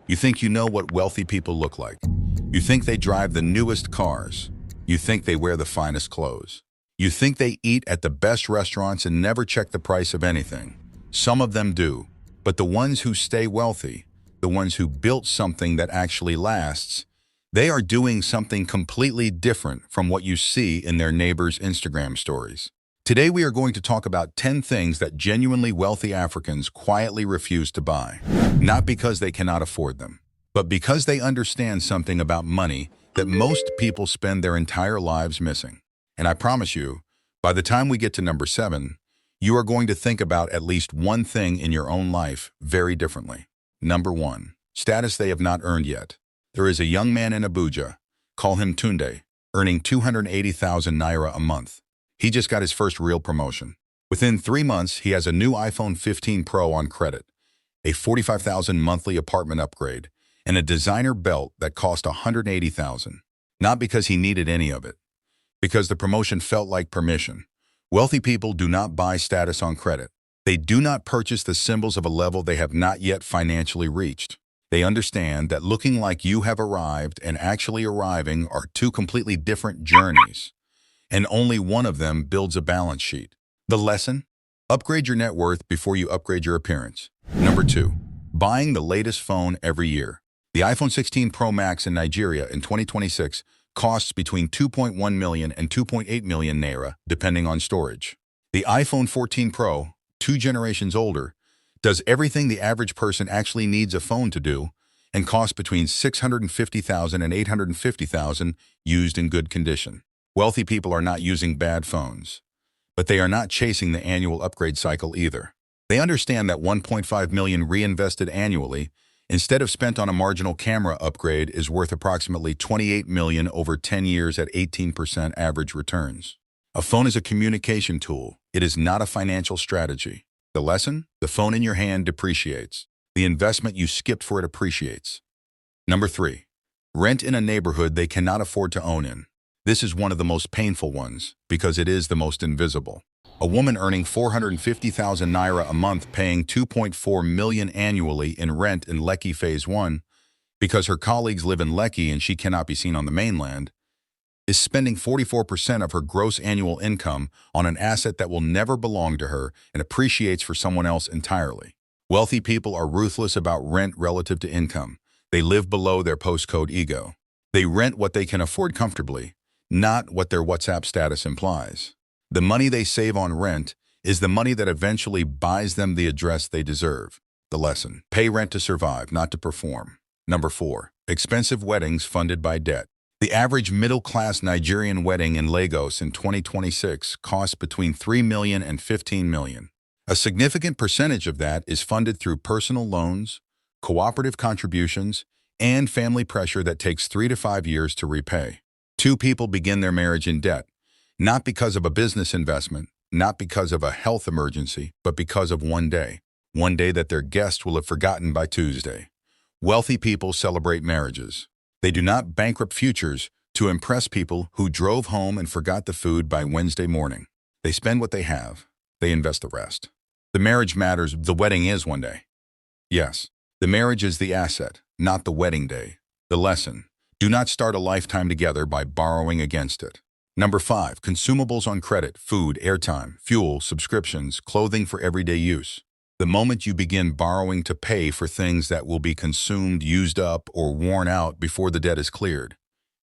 You think you know what wealthy people look like. You think they drive the newest cars. You think they wear the finest clothes. You think they eat at the best restaurants and never check the price of anything. Some of them do, but the ones who stay wealthy, the ones who built something that actually lasts, they are doing something completely different from what you see in their neighbors' Instagram stories. Today we are going to talk about 10 things that genuinely wealthy Africans quietly refuse to buy. Not because they cannot afford them, but because they understand something about money that most people spend their entire lives missing. And I promise you, by the time we get to number 7, you are going to think about at least one thing in your own life very differently. Number 1. Status they have not earned yet. There is a young man in Abuja, call him Tunde, earning 280,000 naira a month. He just got his first real promotion. Within 3 months, he has a new iPhone 15 Pro on credit, a 45,000 monthly apartment upgrade, and a designer belt that cost 180,000. Not because he needed any of it, because the promotion felt like permission. Wealthy people do not buy status on credit. They do not purchase the symbols of a level they have not yet financially reached. They understand that looking like you have arrived and actually arriving are two completely different journeys, and only one of them builds a balance sheet. The lesson? Upgrade your net worth before you upgrade your appearance. Number 2. Buying the latest phone every year. The iPhone 16 Pro Max in Nigeria in 2026 costs between 2.1 million and 2.8 million naira, depending on storage. The iPhone 14 Pro, 2 generations older, does everything the average person actually needs a phone to do and costs between 650,000 and 850,000 used in good condition. Wealthy people are not using bad phones, but they are not chasing the annual upgrade cycle either. They understand that 1.5 million reinvested annually instead of spent on a marginal camera upgrade is worth approximately 28 million over 10 years at 18% average returns. A phone is a communication tool. It is not a financial strategy. The lesson? The phone in your hand depreciates. The investment you skipped for it appreciates. Number 3. Rent in a neighborhood they cannot afford to own in. This is one of the most painful ones because it is the most invisible. A woman earning 450,000 naira a month paying 2.4 million annually in rent in Lekki Phase 1 because her colleagues live in Lekki and she cannot be seen on the mainland, is spending 44% of her gross annual income on an asset that will never belong to her and appreciates for someone else entirely. Wealthy people are ruthless about rent relative to income. They live below their postcode ego. They rent what they can afford comfortably, not what their WhatsApp status implies. The money they save on rent is the money that eventually buys them the address they deserve. The lesson: pay rent to survive, not to perform. Number 4. Expensive weddings funded by debt. The average middle-class Nigerian wedding in Lagos in 2026 costs between 3 million and 15 million. A significant percentage of that is funded through personal loans, cooperative contributions, and family pressure that takes 3 to 5 years to repay. 2 people begin their marriage in debt, not because of a business investment, not because of a health emergency, but because of one day that their guest will have forgotten by Tuesday. Wealthy people celebrate marriages. They do not bankrupt futures to impress people who drove home and forgot the food by Wednesday morning. They spend what they have. They invest the rest. The marriage matters. The wedding is one day. Yes, the marriage is the asset, not the wedding day. The lesson: do not start a lifetime together by borrowing against it. Number 5. Consumables on credit: food, airtime, fuel, subscriptions, clothing for everyday use. The moment you begin borrowing to pay for things that will be consumed, used up, or worn out before the debt is cleared,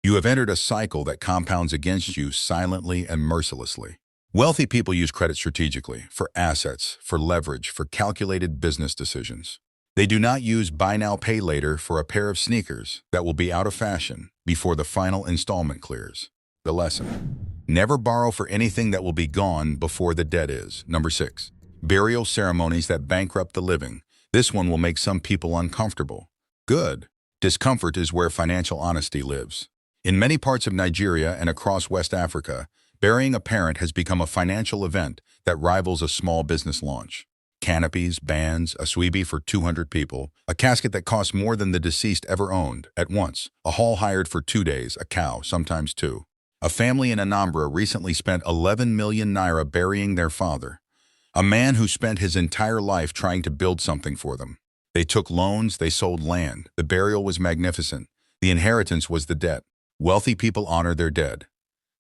you have entered a cycle that compounds against you silently and mercilessly. Wealthy people use credit strategically, for assets, for leverage, for calculated business decisions. They do not use buy now, pay later for a pair of sneakers that will be out of fashion before the final installment clears. The lesson: never borrow for anything that will be gone before the debt is. Number 6. Burial ceremonies that bankrupt the living. This one will make some people uncomfortable. Good. Discomfort is where financial honesty lives. In many parts of Nigeria and across West Africa, burying a parent has become a financial event that rivals a small business launch. Canopies, bands, a sweebi for 200 people, a casket that costs more than the deceased ever owned, at once, a hall hired for 2 days, a cow, sometimes 2. A family in Anambra recently spent 11 million naira burying their father, a man who spent his entire life trying to build something for them. They took loans, they sold land. The burial was magnificent. The inheritance was the debt. Wealthy people honor their dead,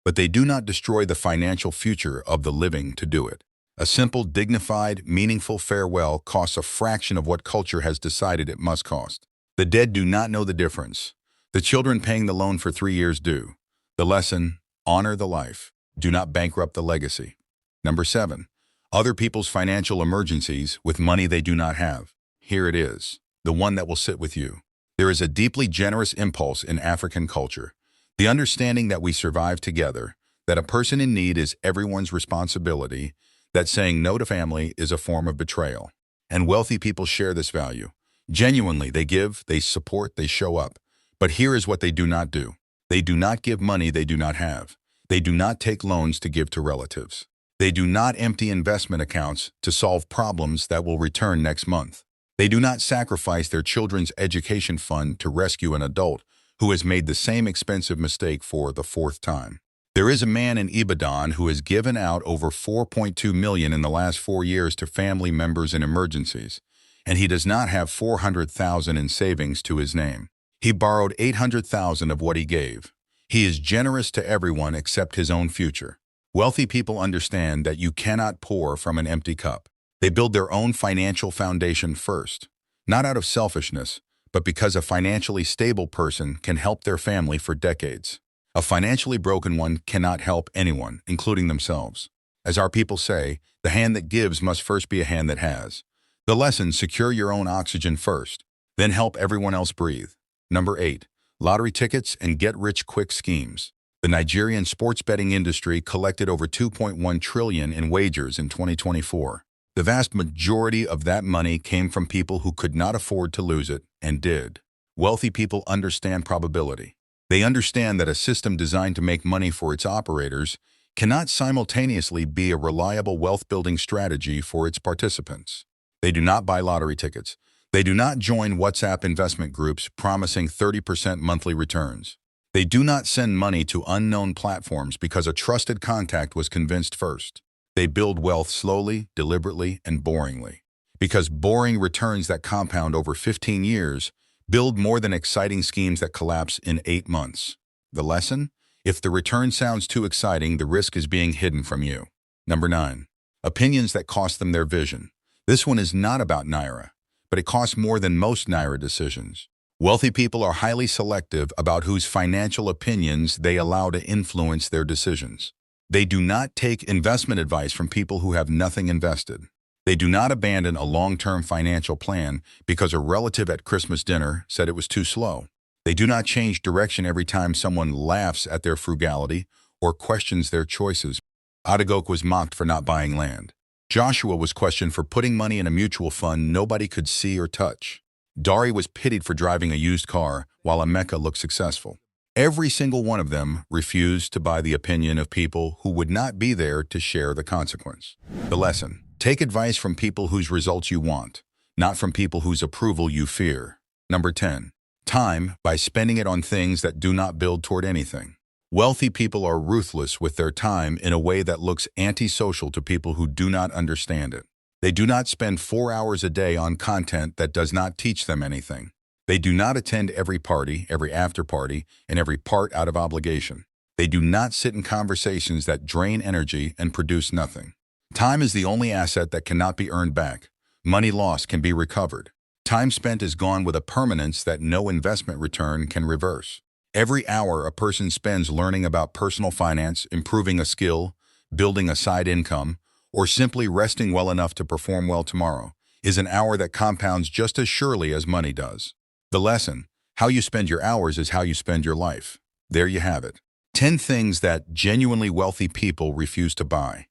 but they do not destroy the financial future of the living to do it. A simple, dignified, meaningful farewell costs a fraction of what culture has decided it must cost. The dead do not know the difference. The children paying the loan for 3 years do. The lesson, honor the life. Do not bankrupt the legacy. Number 7. Other people's financial emergencies with money they do not have. Here it is, the one that will sit with you. There is a deeply generous impulse in African culture. The understanding that we survive together, that a person in need is everyone's responsibility, that saying no to family is a form of betrayal. And wealthy people share this value. Genuinely, they give, they support, they show up. But here is what they do not do. They do not give money they do not have. They do not take loans to give to relatives. They do not empty investment accounts to solve problems that will return next month. They do not sacrifice their children's education fund to rescue an adult who has made the same expensive mistake for the 4th time. There is a man in Ibadan who has given out over $4.2 million in the last 4 years to family members in emergencies, and he does not have $400,000 in savings to his name. He borrowed $800,000 of what he gave. He is generous to everyone except his own future. Wealthy people understand that you cannot pour from an empty cup. They build their own financial foundation first, not out of selfishness, but because a financially stable person can help their family for decades. A financially broken one cannot help anyone, including themselves. As our people say, the hand that gives must first be a hand that has. The lesson, secure your own oxygen first, then help everyone else breathe. Number 8. Lottery tickets and get-rich-quick schemes. The Nigerian sports betting industry collected over $2.1 trillion in wagers in 2024. The vast majority of that money came from people who could not afford to lose it, and did. Wealthy people understand probability. They understand that a system designed to make money for its operators cannot simultaneously be a reliable wealth-building strategy for its participants. They do not buy lottery tickets. They do not join WhatsApp investment groups promising 30% monthly returns. They do not send money to unknown platforms because a trusted contact was convinced first. They build wealth slowly, deliberately, and boringly. Because boring returns that compound over 15 years build more than exciting schemes that collapse in 8 months. The lesson? If the return sounds too exciting, the risk is being hidden from you. Number 9. Opinions that cost them their vision. This one is not about Naira, but it costs more than most Naira decisions. Wealthy people are highly selective about whose financial opinions they allow to influence their decisions. They do not take investment advice from people who have nothing invested. They do not abandon a long-term financial plan because a relative at Christmas dinner said it was too slow. They do not change direction every time someone laughs at their frugality or questions their choices. Adagok was mocked for not buying land. Joshua was questioned for putting money in a mutual fund nobody could see or touch. Dari was pitied for driving a used car while Emeka looked successful. Every single one of them refused to buy the opinion of people who would not be there to share the consequence. The lesson: take advice from people whose results you want, not from people whose approval you fear. Number 10. Time by spending it on things that do not build toward anything. Wealthy people are ruthless with their time in a way that looks antisocial to people who do not understand it. They do not spend 4 hours a day on content that does not teach them anything. They do not attend every party, every after-party, and every part out of obligation. They do not sit in conversations that drain energy and produce nothing. Time is the only asset that cannot be earned back. Money lost can be recovered. Time spent is gone with a permanence that no investment return can reverse. Every hour a person spends learning about personal finance, improving a skill, building a side income, or simply resting well enough to perform well tomorrow is an hour that compounds just as surely as money does. The lesson: how you spend your hours is how you spend your life. There you have it. 10 things that genuinely wealthy people refuse to buy.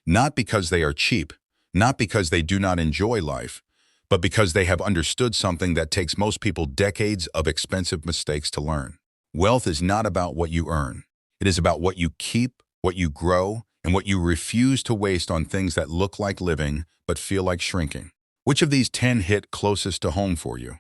Not because they are cheap, not because they do not enjoy life, but because they have understood something that takes most people decades of expensive mistakes to learn. Wealth is not about what you earn. It is about what you keep, what you grow, and what you refuse to waste on things that look like living but feel like shrinking. Which of these 10 hit closest to home for you?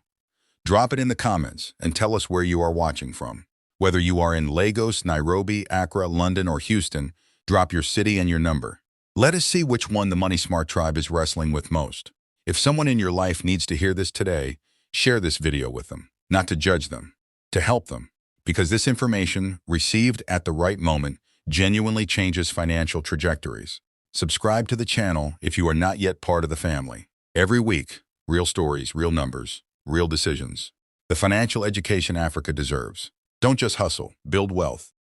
Drop it in the comments and tell us where you are watching from. Whether you are in Lagos, Nairobi, Accra, London, or Houston, drop your city and your number. Let us see which one the Money Smart Tribe is wrestling with most. If someone in your life needs to hear this today, share this video with them, not to judge them, to help them, because this information, received at the right moment, genuinely changes financial trajectories. Subscribe to the channel if you are not yet part of the family. Every week, real stories, real numbers, real decisions. The financial education Africa deserves. Don't just hustle, build wealth.